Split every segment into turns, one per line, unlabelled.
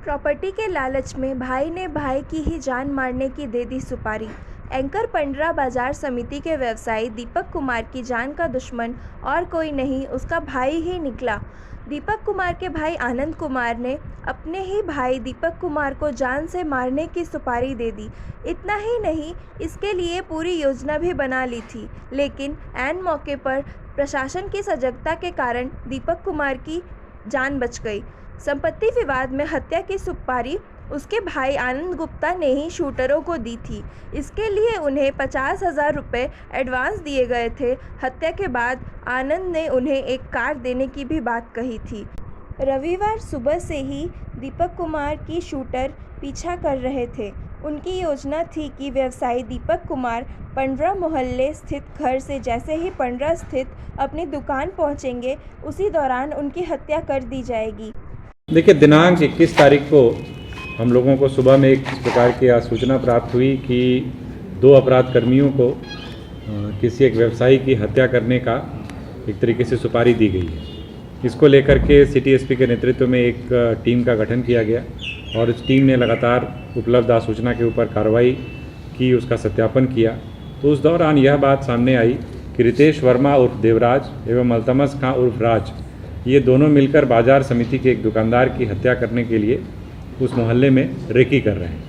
Property के लालच में भाई ने भाई की ही जान मारने की दे दी सुपारी। एंकर पंडरा बाजार समिति के व्यवसायी दीपक कुमार की जान का दुश्मन और कोई नहीं, उसका भाई ही निकला। दीपक कुमार के भाई आनंद कुमार ने अपने ही भाई दीपक कुमार को जान से मारने की सुपारी दे दी। इतना ही नहीं, इसके लिए पूरी योजना भी बना ली थी, लेकिन ऐन मौके पर प्रशासन की सजगता के कारण दीपक कुमार की जान बच गई। संपत्ति विवाद में हत्या की सुपारी उसके भाई आनंद गुप्ता ने ही शूटरों को दी थी। इसके लिए उन्हें 50,000 रुपये एडवांस दिए गए थे। हत्या के बाद आनंद ने उन्हें एक कार देने की भी बात कही थी। रविवार सुबह से ही दीपक कुमार की शूटर पीछा कर रहे थे। उनकी योजना थी कि व्यवसायी दीपक कुमार पंडरा मोहल्ले स्थित घर से जैसे ही पंडरा स्थित अपनी दुकान पहुंचेंगे, उसी दौरान उनकी हत्या कर दी जाएगी।
देखिए, दिनांक 21 तारीख को हम लोगों को सुबह में एक इस प्रकार की सूचना प्राप्त हुई कि 2 अपराध कर्मियों को किसी एक व्यवसायी की हत्या करने का एक तरीके से सुपारी दी गई है। इसको लेकर के सिटी एसपी के नेतृत्व में एक टीम का गठन किया गया और इस टीम ने लगातार उपलब्ध सूचना के ऊपर कार्रवाई की, उसका सत्यापन किया। तो उस दौरान यह बात सामने आई कि रितेश वर्मा उर्फ देवराज एवं अल्तमस खां उर्फ राज, ये दोनों मिलकर बाजार समिति के एक दुकानदार की हत्या करने के लिए उस मोहल्ले में रेकी कर रहे हैं,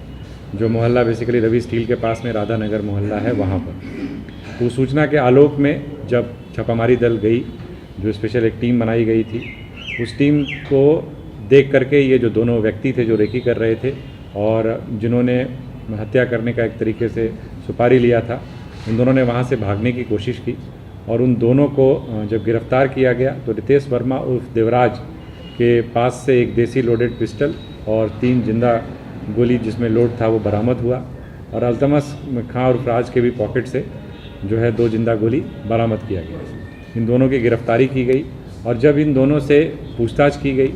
जो मोहल्ला बेसिकली रवि स्टील के पास में राधा नगर मोहल्ला है, वहाँ पर। तो सूचना के आलोक में जब छापामारी दल गई, जो स्पेशल एक टीम बनाई गई थी, उस टीम को देख करके ये जो दोनों व्यक्ति थे जो रेकी कर रहे थे और जिन्होंने हत्या करने का एक तरीके से सुपारी लिया था, उन दोनों ने वहाँ से भागने की कोशिश की और उन दोनों को जब गिरफ्तार किया गया तो रितेश वर्मा उर्फ देवराज के पास से एक देसी लोडेड पिस्टल और 3 जिंदा गोली जिसमें लोड था वो बरामद हुआ और अल्तमस खां उर्फ राज के भी पॉकेट से जो है 2 जिंदा गोली बरामद किया गया। इन दोनों की गिरफ्तारी की गई और जब इन दोनों से पूछताछ की गई,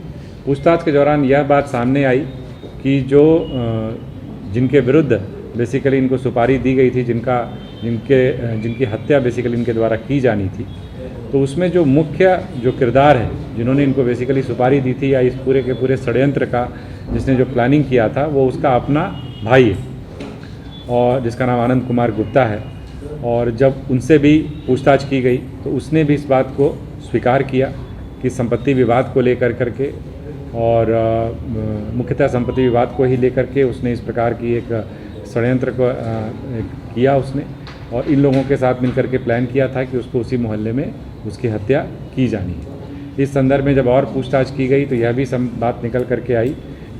पूछताछ के दौरान यह बात सामने आई कि जिनके विरुद्ध बेसिकली इनको सुपारी दी गई थी, जिनकी हत्या बेसिकली इनके द्वारा की जानी थी, तो उसमें जो मुख्य जो किरदार है, जिन्होंने इनको बेसिकली सुपारी दी थी या इस पूरे के पूरे षड्यंत्र का जिसने जो प्लानिंग किया था, वो उसका अपना भाई है और जिसका नाम आनंद कुमार गुप्ता है। और जब उनसे भी पूछताछ की गई तो उसने भी इस बात को स्वीकार किया कि संपत्ति विवाद को लेकर करके और मुख्यतः संपत्ति विवाद को ही लेकर के उसने इस प्रकार की एक षड्यंत्र को किया उसने, और इन लोगों के साथ मिलकर के प्लान किया था कि उसको उसी मोहल्ले में उसकी हत्या की जानी है। इस संदर्भ में जब और पूछताछ की गई तो यह भी बात निकल करके आई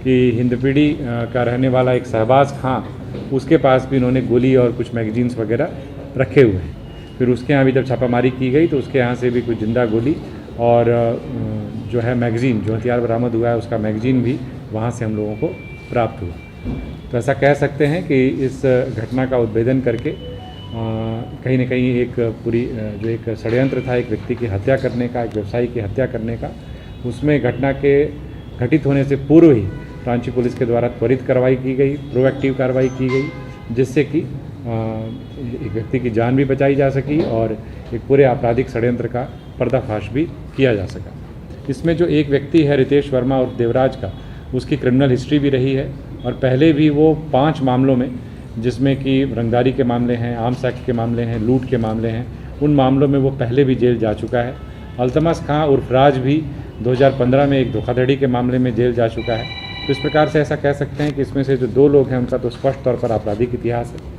कि हिंदपीढ़ी का रहने वाला एक शहबाज खां, उसके पास भी उन्होंने गोली और कुछ मैगजीन्स वगैरह रखे हुए हैं। फिर उसके यहाँ भी जब छापामारी की गई तो उसके यहाँ से भी कुछ जिंदा गोली और जो है मैगजीन, जो हथियार बरामद हुआ है उसका मैगजीन भी वहाँ से हम लोगों को प्राप्त हुआ। तो ऐसा कह सकते हैं कि इस घटना का उद्भेदन करके कहीं न कहीं एक पूरी जो एक षड्यंत्र था एक व्यक्ति की हत्या करने का, एक व्यवसायी की हत्या करने का, उसमें घटना के घटित होने से पूर्व ही रांची पुलिस के द्वारा त्वरित कार्रवाई की गई, प्रोएक्टिव कार्रवाई की गई, जिससे कि एक व्यक्ति की जान भी बचाई जा सकी और एक पूरे आपराधिक षड्यंत्र का पर्दाफाश भी किया जा सका। इसमें जो एक व्यक्ति है रितेश वर्मा और देवराज का, उसकी क्रिमिनल हिस्ट्री भी रही है और पहले भी वो 5 मामलों में, जिसमें कि रंगदारी के मामले हैं, आर्म्स एक्ट के मामले हैं, लूट के मामले हैं, उन मामलों में वो पहले भी जेल जा चुका है। अल्तमस खां उर्फ राज भी 2015 में एक धोखाधड़ी के मामले में जेल जा चुका है। तो इस प्रकार से ऐसा कह सकते हैं कि इसमें से जो 2 लोग हैं उनका तो स्पष्ट तौर पर आपराधिक इतिहास है।